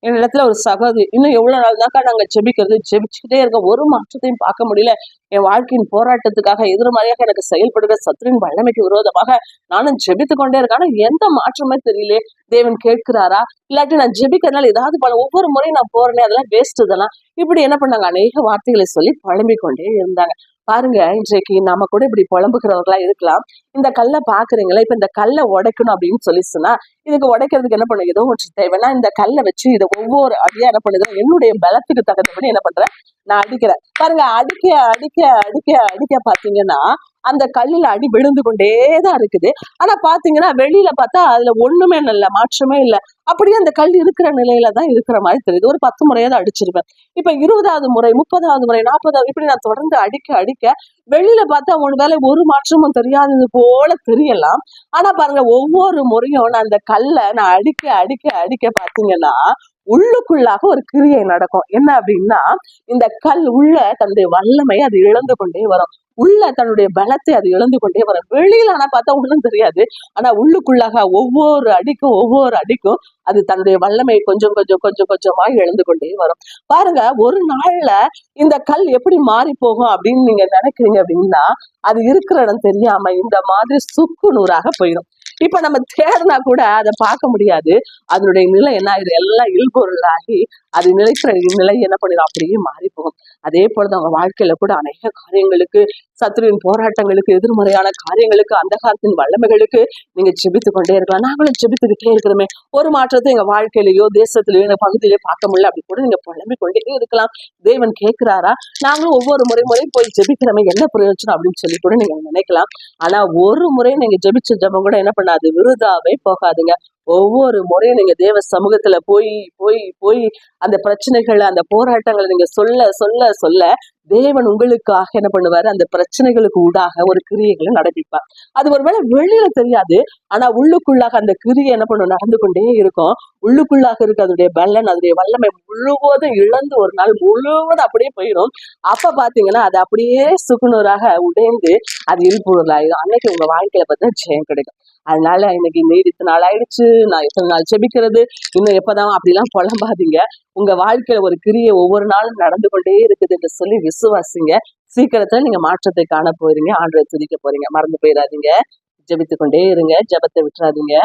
என் இடத்துல ஒரு சகோதரி, இன்னும் எவ்வளவு நாள் தாக்கா நாங்க ஜெபிக்கிறது, ஜெபிச்சுக்கிட்டே இருக்கோம், ஒரு மாற்றத்தையும் பார்க்க முடியல. என் வாழ்க்கையின் போராட்டத்துக்காக எதிர்மறையாக எனக்கு செயல்படுகிற சத்துருவின் வல்லமைக்கு விரோதமாக நானும் ஜெபித்து கொண்டே இருக்கேன். ஆனா எந்த மாற்றமே தெரியல. தேவன் கேட்கிறாரா? இல்லாட்டி நான் ஜெபிக்கிறதுனால ஏதாவது பல ஒவ்வொரு முறையும் நான் போறேனே அதெல்லாம் வேஸ்ட் இதெல்லாம். இப்படி என்ன பண்ணாங்க, அநேக வார்த்தைகளை சொல்லி புலம்பிக் கொண்டே இருந்தாங்க. பாருங்க, இன்றைக்கு நாம கூட இப்படி புலம்புகிறவர்களா இருக்கலாம். இந்த கல்லை பாக்குறீங்களா? இப்ப இந்த கல்லை உடைக்கணும் அப்படின்னு சொல்லி சொன்னா, இதுக்கு உடைக்கிறதுக்கு என்ன பண்ணும், ஏதோ ஒன்று தேவைன்னா இந்த கல்லை வச்சு இதை ஒவ்வொரு அடியா என்ன பண்ணுது, என்னுடைய பலத்துக்கு தகுந்தபடி என்ன பண்றேன், நான் அடிக்கிறேன். பாருங்க, அடிக்க அடிக்க அடிக்க அடிக்க பாத்தீங்கன்னா அந்த கல்லுல அடி விழுந்து கொண்டேதான் இருக்குது. ஆனா பாத்தீங்கன்னா வெளியில பார்த்தா அதுல ஒண்ணுமே இல்ல, மாற்றமே இல்ல. அப்படியே அந்த கல் இருக்கிற நிலையில தான் இருக்கிற மாதிரி தெரியுது. ஒரு 10 முறையாவது அடிச்சிருப்பேன். இப்ப 20வது முறை, 30வது முறை, 40வது, இப்படி நான் தொடர்ந்து அடிக்க அடிக்க வெளியில பார்த்தா ஒருவேளை ஒரு மாற்றமும் தெரியாதது போல தெரியலாம். ஆனா பாருங்க, ஒவ்வொரு முறையும் நான் அந்த கல்லை நான் அடிக்க அடிக்க அடிக்க பாத்தீங்கன்னா உள்ளுக்குள்ளாக ஒரு கிரியை நடக்கும். என்ன அப்படின்னா, இந்த கல் உள்ள தன்னுடைய வல்லமை அது இழந்து கொண்டே வரும். உள்ள தன்னுடைய பலத்தை அது இழந்து கொண்டே வரும். வெளியில ஆனா பார்த்தா ஒண்ணும் தெரியாது. ஆனா உள்ளுக்குள்ளாக ஒவ்வொரு அடிக்கும் அது தன்னுடைய வல்லமை கொஞ்சம் கொஞ்சம் கொஞ்சம் கொஞ்சமா இழந்து கொண்டே வரும். பாருங்க, ஒரு நாள்ல இந்த கல் எப்படி மாறி போகும் அப்படின்னு நீங்க நினைக்கிறீங்க அப்படின்னா, அது இருக்கிற இடம் தெரியாம இந்த மாதிரி சுக்கு நூறாக போயிடும். இப்ப நம்ம தேடினா கூட அதை பார்க்க முடியாது. அதனுடைய நிலை என்ன ஆகுது, எல்லாம் இல்பொருளாகி அது நிலைக்கிற நிலை என்ன பண்ணிடும், அப்படியே மாறி போகும். அதே போலதான் அவங்க வாழ்க்கையில கூட அநேக காரியங்களுக்கு, சத்துருவின் போராட்டங்களுக்கு, எதிர்மறையான காரியங்களுக்கு, அந்த காலத்தின் வல்லமைகளுக்கு நீங்க ஜெபித்து கொண்டே இருக்கலாம். நாங்களும் ஜெபித்துக்கிட்டே இருக்கிறோமே, ஒரு மாற்றத்தை எங்க வாழ்க்கையிலயோ தேசத்திலயோ எங்க பகுதியிலயோ பார்க்க முடியல அப்படி கூட நீங்க புலம்பிக் கொண்டே இருக்கலாம். தேவன் கேட்கிறாரா? நாங்களும் ஒவ்வொரு முறை போய் ஜெபிக்கிறோமே, என்ன பிரயோஜனம் அப்படின்னு சொல்லி கூட நீங்க நினைக்கலாம். ஆனா ஒரு முறை நீங்க ஜெபிச்ச ஜெபம் கூட என்ன பண்ணாது, விருதாவே போகாதுங்க. ஒவ்வொரு முறையும் நீங்க தேவ சமூகத்துல போய் போய் போய் அந்த பிரச்சனைகள், அந்த போராட்டங்களை நீங்க சொல்ல சொல்ல சொல்ல தேவன் உங்களுக்காக என்ன பண்ணுவாரு, அந்த பிரச்சனைகளுக்கு ஊடாக ஒரு கிரியைகளை நடப்பிப்பார். அது ஒருவேளை வெளியில தெரியாது, ஆனா உள்ளுக்குள்ளாக அந்த கிரியை என்ன பண்ணும், நடந்து கொண்டே இருக்கும். உள்ளுக்குள்ளாக இருக்க அதோடைய பலன், அதோடைய வல்லமை முழுவதும் இழந்து ஒரு நாள் முழுவதும் அப்படியே போயிடும். அப்ப பாத்தீங்கன்னா அது அப்படியே சுக்குநூறாக உடைந்து அது இல்பொருளாயிடும். அன்னைக்கு உங்க வாழ்க்கையில பார்த்தா ஜெயம் கிடைக்கும். அதனால இன்னைக்கு நீடித்த நாள் ஆயிடுச்சு, நான் எத்தனை நாள் செபிக்கிறது, இன்னும் எப்பதான் அப்படிலாம் புலம்பாதீங்க. உங்க வாழ்க்கையில ஒரு கிரியை ஒவ்வொரு நாளும் நடந்து கொண்டே இருக்குது என்று சொல்லி விசுவாசிங்க. சீக்கிரத்துல நீங்க மாற்றத்தை காண போறீங்க. ஆண்டவரை துதிக்க போறீங்க. மறந்து போயிடாதீங்க. ஜெபித்து கொண்டே இருங்க. ஜெபத்தை விட்டுறாதீங்க.